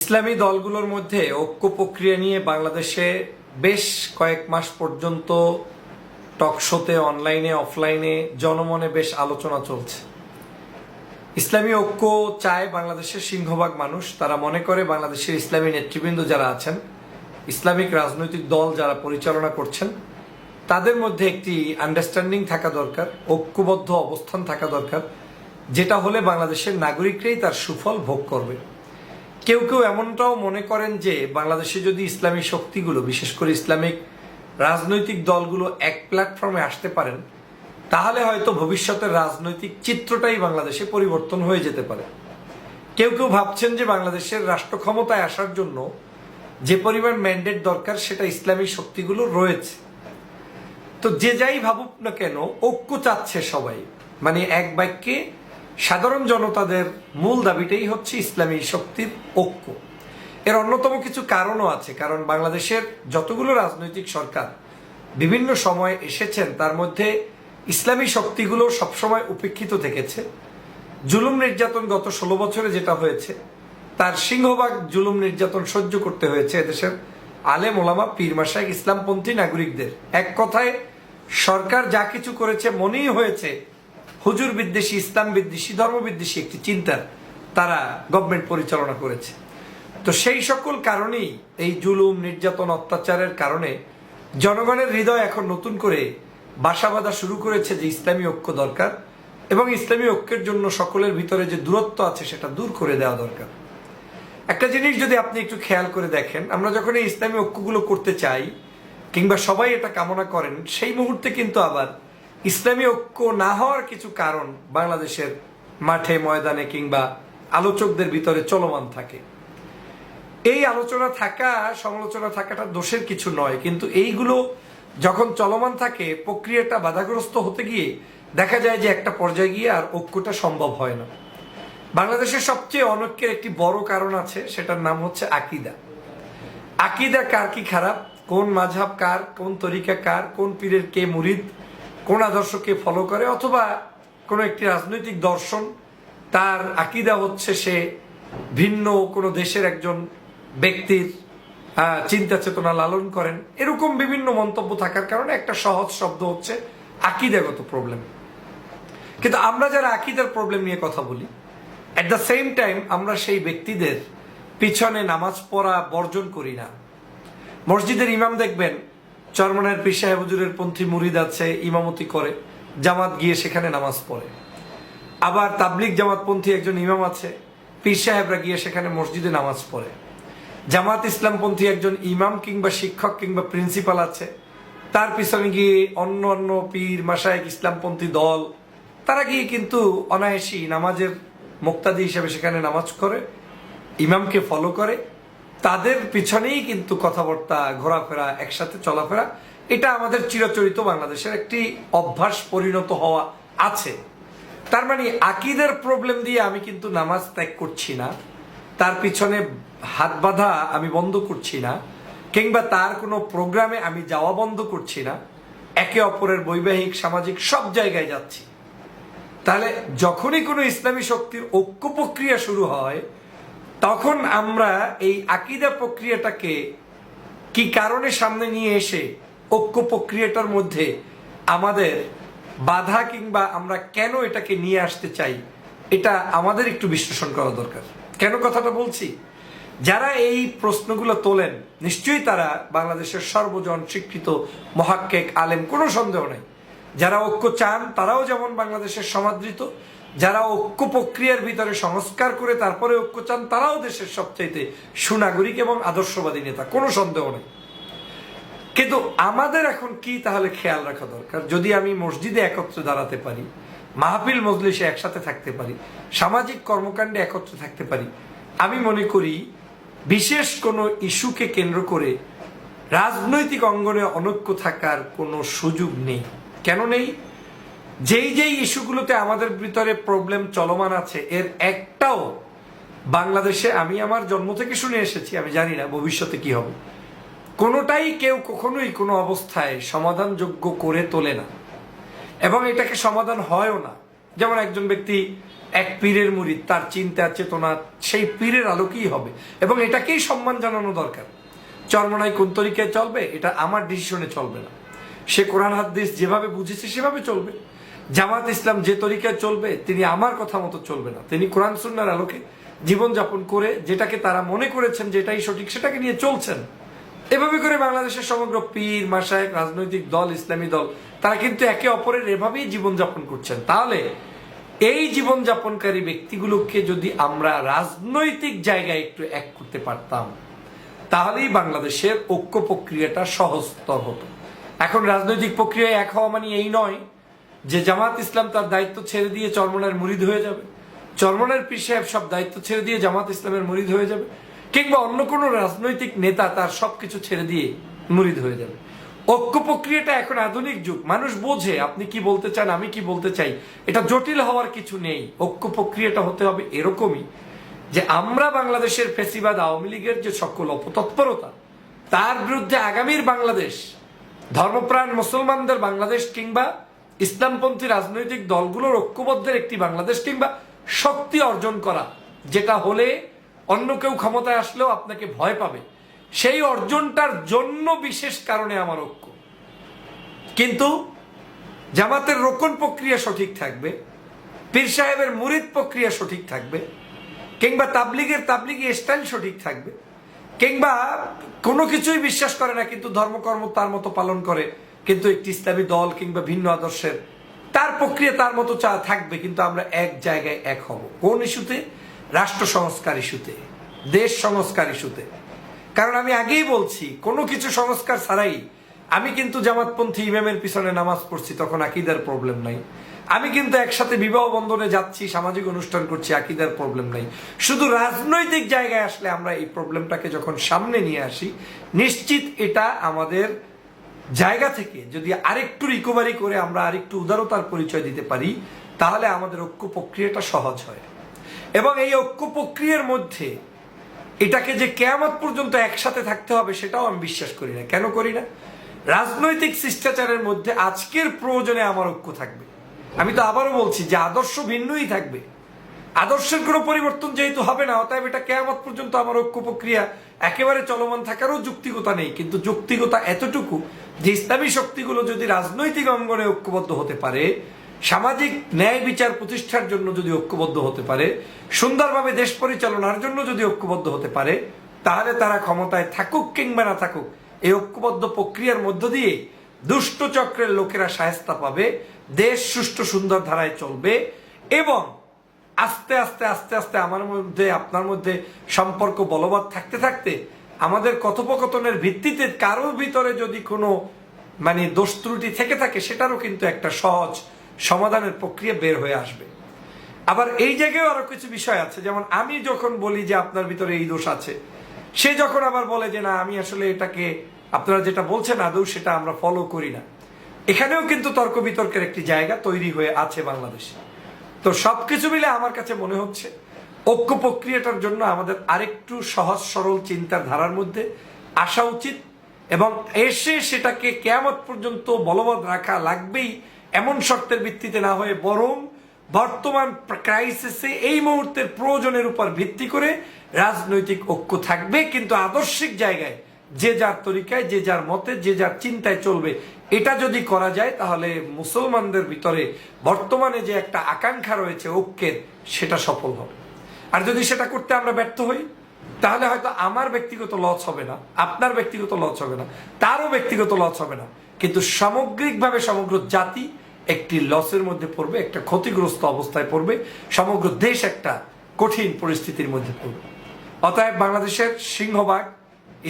ইসলামী দলগুলোর মধ্যে ঐক্য প্রক্রিয়া নিয়ে বাংলাদেশে বেশ কয়েক মাস পর্যন্ত টকশোতে, অনলাইনে, অফলাইনে জনমনে বেশ আলোচনা চলছে। ইসলামী ঐক্য চায় বাংলাদেশের সিংহভাগ মানুষ। তারা মনে করে বাংলাদেশের ইসলামী নেতৃবৃন্দ যারা আছেন, ইসলামিক রাজনৈতিক দল যারা পরিচালনা করছেন, তাদের মধ্যে একটি আন্ডারস্ট্যান্ডিং থাকা দরকার, ঐক্যবদ্ধ অবস্থান থাকা দরকার, যেটা হলে বাংলাদেশের নাগরিকরাই তার সুফল ভোগ করবে। কেউ কেউ এমনটাও মনে করেন যে বাংলাদেশে যদি ইসলামী শক্তিগুলো, বিশেষ করে ইসলামিক রাজনৈতিক দলগুলো এক প্ল্যাটফর্মে আসতে পারেন, তাহলে হয়তো ভবিষ্যতের রাজনৈতিক চিত্রটাই বাংলাদেশে পরিবর্তন হয়ে যেতে পারে। কেউ কেউ ভাবছেন যে বাংলাদেশের রাষ্ট্র ক্ষমতায় আসার জন্য যে পরিমাণ ম্যান্ডেট দরকার সেটা ইসলামী শক্তিগুলো রয়েছে। তো যে যাই ভাবুক না কেন, ঐক্য চাচ্ছে সবাই, মানে এক বাক্যে সাধারণ জনতাদের মূল দাবিটাই হচ্ছে ইসলামী শক্তির ঐক্য। এর অন্যতম কিছু কারণও আছে, কারণ বাংলাদেশের যতগুলো রাজনৈতিক সরকার বিভিন্ন সময় এসেছেন, তার মধ্যে ইসলামী শক্তিগুলো সবসময় উপেক্ষিত থেকেছে। জুলুম নির্যাতন গত 16 বছরে যেটা হয়েছে, তার সিংহভাগ জুলুম নির্যাতন সহ্য করতে হয়েছে এদেশের আলেম ওলামা, পীর মাশায়েখ, ইসলামপন্থী নাগরিকদের। এক কথায় সরকার যা কিছু করেছে মনেই হয়েছে হুজুর বিদ্বেষী, ইসলাম বিদ্বেষী, ধর্ম বিদ্বেষী একটি চিন্তার তারা গভর্নমেন্ট পরিচালনা করেছে। তো সেই সকল কারণেই, এই জুলুম নির্যাতন অত্যাচারের কারণে জনগণের হৃদয় এখন নতুন করে বাসা বাঁধা শুরু করেছে যে ইসলামী ঐক্য দরকার, এবং ইসলামী ঐক্যের জন্য সকলের ভিতরে যে দূরত্ব আছে সেটা দূর করে দেওয়া দরকার। একটা জিনিস যদি আপনি একটু খেয়াল করে দেখেন, আমরা যখন এই ইসলামী ঐক্যগুলো করতে চাই কিংবা সবাই এটা কামনা করেন, সেই মুহূর্তে কিন্তু আবার ইসলামী ঐক্য না হওয়ার কিছু কারণ বাংলাদেশের মাঠে ময়দানে কিংবা আলোচকদের ভিতরে চলমান থাকে। এই আলোচনা থাকা, সমালোচনা থাকাটা দোষের কিছু নয়, কিন্তু এইগুলো যখন চলমান থাকে, প্রক্রিয়াটা বাধাগ্রস্ত হতে গিয়ে দেখা যায় যে একটা পর্যায়ে গিয়ে আর ঐক্যটা সম্ভব হয় না। বাংলাদেশের সবচেয়ে অনৈক্যের একটি বড় কারণ আছে, সেটার নাম হচ্ছে আকীদা। আকীদা কার কি খারাপ, কোন মাযহাব কার, কোন তরিকা কার, কোন পীরের কে মুরিদ, কোন আদর্শকে ফলো করে, অথবা কোনো একটি রাজনৈতিক দর্শন, তার আকীদা হচ্ছে সে ভিন্ন কোনো দেশের একজন ব্যক্তির চিন্তা চেতনা লালন করেন, এরকম বিভিন্ন মন্তব্য থাকার কারণে একটা সহজ শব্দ হচ্ছে আকীদাগত প্রবলেম। কিন্তু আমরা যারা আকীদার প্রবলেম নিয়ে কথা বলি, অ্যাট দ্য সেম টাইম আমরা সেই ব্যক্তিদের পিছনে নামাজ পড়া বর্জন করি না। মসজিদের ইমাম দেখবেন চরমনায়ের পীর সাহেব হুজুরের পন্থী মুরিদ আছে, ইমামতি করে, জামাত গিয়ে সেখানে নামাজ পড়ে। আবার তাবলিগ জামাতপন্থী একজন ইমাম আছে, পীর সাহেবরা গিয়ে সেখানে মসজিদে নামাজ পড়ে। জামাত ইসলামপন্থী একজন ইমাম কিংবা শিক্ষক কিংবা প্রিন্সিপাল আছে, তার পিছনে গিয়ে অন্য অন্য পীর মাশায়েখ ইসলামপন্থী দল, তারা গিয়ে কিন্তু অনায়াসী নামাজের মুক্তাদি হিসেবে সেখানে নামাজ করে, ইমামকে ফলো করে। তাদের পিছনেই কিন্তু কথাবার্তা, ঘোরাফেরা, একসাথে চলাফেরা, এটা আমাদের চিরাচরিত বাংলাদেশের একটি অভ্যাস পরিণত হওয়া আছে। তার মানে আকীদার প্রবলেম দিয়ে আমি কিন্তু নামাজ ত্যাগ করছি না, তার পিছনে হাত বাঁধা আমি বন্ধ করছি না, কিংবা তার কোনো প্রোগ্রামে আমি যাওয়া বন্ধ করছি না। একে অপরের বৈবাহিক, সামাজিক সব জায়গায় যাচ্ছি। তাহলে যখনই কোনো ইসলামী শক্তির ঐক্য প্রক্রিয়া শুরু হয়, তখন আমরা এই আকীদা প্রক্রিয়াটাকে কি কারণে সামনে নিয়ে এসে ঐক্য প্রক্রিয়াটার মধ্যে আমাদের বাধা, কিংবা আমরা কেন এটাকে নিয়ে আসতে চাই, এটা আমাদের একটু বিশ্লেষণ করা দরকার। কেন কথাটা বলছি? যারা এই প্রশ্নগুলো তোলেন, নিশ্চয়ই তারা বাংলাদেশের সর্বজন স্বীকৃত মুহাক্কিক আলেম, কোনো সন্দেহ নেই। যারা ঐক্য চান তারাও যেমন বাংলাদেশের সমাদৃত, যারা ঐক্য প্রক্রিয়ার ভিতরে সংস্কার করে তারপরে ঐক্য চান, তারাও দেশের সবচাইতে সুনাগরিক এবং আদর্শবাদী নেতা, কোনো সন্দেহ নেই। কিন্তু আমাদের এখন কি তাহলে খেয়াল রাখা দরকার? যদি আমি মসজিদে একত্রে দাঁড়াতে পারি, মাহফিল মজলিসে একসাথে থাকতে পারি, সামাজিক কর্মকাণ্ডে একত্রে থাকতে পারি, আমি মনে করি বিশেষ কোনো ইস্যুকে কেন্দ্র করে রাজনৈতিক অঙ্গনে অনৈক্য থাকার কোনো সুযোগ নেই। কেন নেই? যেই যেই ইস্যুগুলোতে আমাদের ভিতরে প্রবলেম চলমান আছে, এর একটাও বাংলাদেশে, আমি আমার জন্ম থেকে শুনে এসেছি, আমি জানি না ভবিষ্যতে কি হবে, কোনোটাই কেউ কখনোই কোনো অবস্থায় সমাধানযোগ্য করে তোলে না, এবং এটাকে সমাধান হয়ও না। যেমন একজন ব্যক্তি এক পীরের মুরিদ, তার চিন্তা চেতনা সেই পীরের আলোকেই হবে, এবং এটাকেই সম্মান জানানো দরকার। চরমনাই কোন তরিকায় চলবে এটা আমার ডিসিশনে চলবে না, সে কোরআন হাদিস যেভাবে বুঝেছে সেভাবে চলবে। জামাত ইসলাম যে তরিকায় চলবে তিনি আমার কথা মতো চলবে না, তিনি কোরআন সুন্নাহর আলোকে জীবনযাপন করে যেটাকে তারা মনে করেছেন যেটাই সঠিক সেটাকে নিয়ে চলছেন। এভাবে করে বাংলাদেশের সমগ্র পীর মাশায়েখ, রাজনৈতিক দল, ইসলামী দল, তারা কিন্তু একে অপরের এভাবেই জীবনযাপন করছেন। তাহলে এই জীবনযাপনকারী ব্যক্তিগুলোকে যদি আমরা রাজনৈতিক জায়গায় একটু এক করতে পারতাম তাহলেই বাংলাদেশের ঐক্য প্রক্রিয়াটা সহজতর হতো। এখন রাজনৈতিক প্রক্রিয়ায় এক হওয়া মানে এই নয় যে জামাত ইসলাম তার দায়িত্ব ছেড়ে দিয়ে চরমনের মুরিদ হয়ে যাবে, চরমনের পীর সাহেব সব দায়িত্ব ছেড়ে দিয়ে জামাত ইসলামের মুরিদ হয়ে যাবে, কিংবা অন্য কোনো রাজনৈতিক নেতা তার সবকিছু ছেড়ে দিয়ে মুরিদ হয়ে যাবে। ঐক্য প্রক্রিয়াটা এখন আধুনিক যুগ, মানুষ বোঝে আপনি কি বলতে চান, আমি কি বলতে চাই, এটা জটিল হওয়ার কিছু নেই। ঐক্য প্রক্রিয়াটা হতে হবে এরকমই যে আমরা বাংলাদেশের ফ্যাসিবাদ আওয়ামী লীগের যে সকল অপতৎপরতা, তার বিরুদ্ধে আগামীর বাংলাদেশ, ধর্মপ্রাণ মুসলমানদের বাংলাদেশ, কিংবা ইসলামপন্থী রাজনৈতিক দলগুলোর ঐক্যবদ্ধের একটি বাংলাদেশ, কিংবা শক্তি অর্জন করা, যেটা হলে অন্য কেউ ক্ষমতায় আসলেও আপনাকে ভয় পাবে, সেই অর্জনটার জন্য বিশেষ কারণে আমার ঐক্য। কিন্তু জামাতের রোকন প্রক্রিয়া সঠিক থাকবে, পীর সাহেবের মুরিদ প্রক্রিয়া সঠিক থাকবে, কিংবা তাবলিগি স্টাইল সঠিক থাকবে, কিংবা কোনো কিছুই বিশ্বাস করে না কিন্তু ধর্মকর্ম তার মতো পালন করে, কিন্তু একটি ইসলামী দল কিংবা ভিন্ন আদর্শের তার প্রক্রিয়া তার মতো থাকবে, কিন্তু আমরা এক জায়গায় এক হব। কোন ইস্যুতে? রাষ্ট্র সংস্কার ইস্যুতে, দেশ সংস্কার ইস্যুতে। কারণ আমি আগেই বলছি, কোনো কিছু সংস্কার ছাড়াই আমি কিন্তু জামাতপন্থী ইমামের পিছনে নামাজ পড়ছি, তখন আকীদার প্রবলেম নাই। আমি কিন্তু একসাথে বিবাহ বন্ধনে যাচ্ছি, সামাজিক অনুষ্ঠান করছি, আকীদার প্রবলেম নাই। শুধু রাজনৈতিক জায়গায় আসলে আমরা এই প্রবলেমটাকে যখন সামনে নিয়ে আসি, নিশ্চিত এটা আমাদের জায়গা থেকে যদি আরেকটু রিকভারি করে আমরা আরেকটু উদারতার পরিচয় দিতে পারি, তাহলে আমাদের ঐক্য প্রক্রিয়াটা সহজ হয়। এবং এই ঐক্য প্রক্রিয়ার মধ্যে এটাকে যে কিয়ামত পর্যন্ত একসাথে থাকতে হবে সেটাও আমি বিশ্বাস করি না। কেন করি না? রাজনৈতিক শিষ্টাচারের মধ্যে আজকের প্রয়োজনে আমার ঐক্য থাকবে। আমি তো আবারও বলছি যে আদর্শ ভিন্নই থাকবে, আদর্শের কোনো পরিবর্তন যেহেতু হবে না, অতএব এটা কিয়ামত পর্যন্ত আমার ঐক্য প্রক্রিয়া একেবারে চলমান থাকারও যৌক্তিকতা নেই। কিন্তু যৌক্তিকতা এতটুকু যে ইসলামী শক্তিগুলো যদি রাজনৈতিক অঙ্গনে ঐক্যবদ্ধ হতে পারে, সামাজিক ন্যায় বিচার প্রতিষ্ঠার জন্য যদি ঐক্যবদ্ধ হতে পারে, সুন্দরভাবে দেশ পরিচালনার জন্য যদি ঐক্যবদ্ধ হতে পারে, তাহলে তারা ক্ষমতায় থাকুক কিংবা না থাকুক, এই ঐক্যবদ্ধ প্রক্রিয়ার মধ্য দিয়ে দুষ্ট চক্রের লোকেরা শায়েস্তা পাবে, দেশ সুষ্ঠু সুন্দর ধারায় চলবে। এবং আস্তে আস্তে আস্তে আস্তে আমার মধ্যে আপনার মধ্যে সম্পর্ক বলবৎ থাকতে থাকতে আমাদের কথোপকথনের ভিত্তিতে কারোর ভিতরে যদি কোনো দোষ ত্রুটি থেকে থাকে, সেটারও কিন্তু একটা সহজ সমাধানের প্রক্রিয়া বের হয়ে আসবে। আবার এই জায়গায় আরো কিছু বিষয় আছে, যেমন আমি যখন বলি যে আপনার ভিতরে এই দোষ আছে, সে যখন আবার বলে যে না আমি আসলে এটাকে আপনারা যেটা বলছেন আদৌ সেটা আমরা ফলো করি না। এখানেও কিন্তু তর্ক বিতর্কের একটি জায়গা তৈরি হয়ে আছে বাংলাদেশে। তো সবকিছু মিলে আমার কাছে মনে হচ্ছে ঐক্য প্রক্রিয়াটার জন্য আমাদের আরেকটু সহজ সরল চিন্তার ধারার মধ্যে আসা উচিত, এবং এসে সেটাকে কিয়ামত পর্যন্ত বলবৎ রাখা লাগবেই এমন শর্তের ভিত্তিতে না হয়ে, বরং বর্তমান ক্রাইসিসে এই মুহূর্তের প্রয়োজনের উপর ভিত্তি করে রাজনৈতিক ঐক্য থাকবে, কিন্তু আদর্শিক জায়গায় যে যার তরিকায়, যে যার মতে, যে যার চিন্তায় চলবে। এটা যদি করা যায় তাহলে মুসলমানদের ভিতরে বর্তমানে যে একটা আকাঙ্ক্ষা রয়েছে ঐক্যের, সেটা সফল হবে। আর যদি সেটা করতে আমরা ব্যর্থ হই, তাহলে হয়তো আমার ব্যক্তিগত লস হবে না, আপনার ব্যক্তিগত লস হবে না, তারও ব্যক্তিগত লস হবে না, কিন্তু সামগ্রিকভাবে সমগ্র জাতি একটি লসের মধ্যে পড়বে, একটা ক্ষতিগ্রস্ত অবস্থায় পড়বে, সমগ্র দেশ একটা কঠিন পরিস্থিতির মধ্যে পড়বে। অতএব বাংলাদেশের সিংহভাগ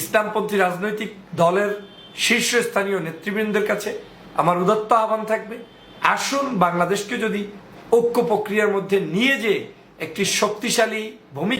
ইসলামপন্থী রাজনৈতিক দলের শীর্ষস্থানীয় নেতৃবৃন্দের কাছে আমার উদাত্ত আহ্বান থাকবে, আসুন বাংলাদেশকে যদি ঐক্য প্রক্রিয়ার মধ্যে নিয়ে যে একটি শক্তিশালী ভূমিকা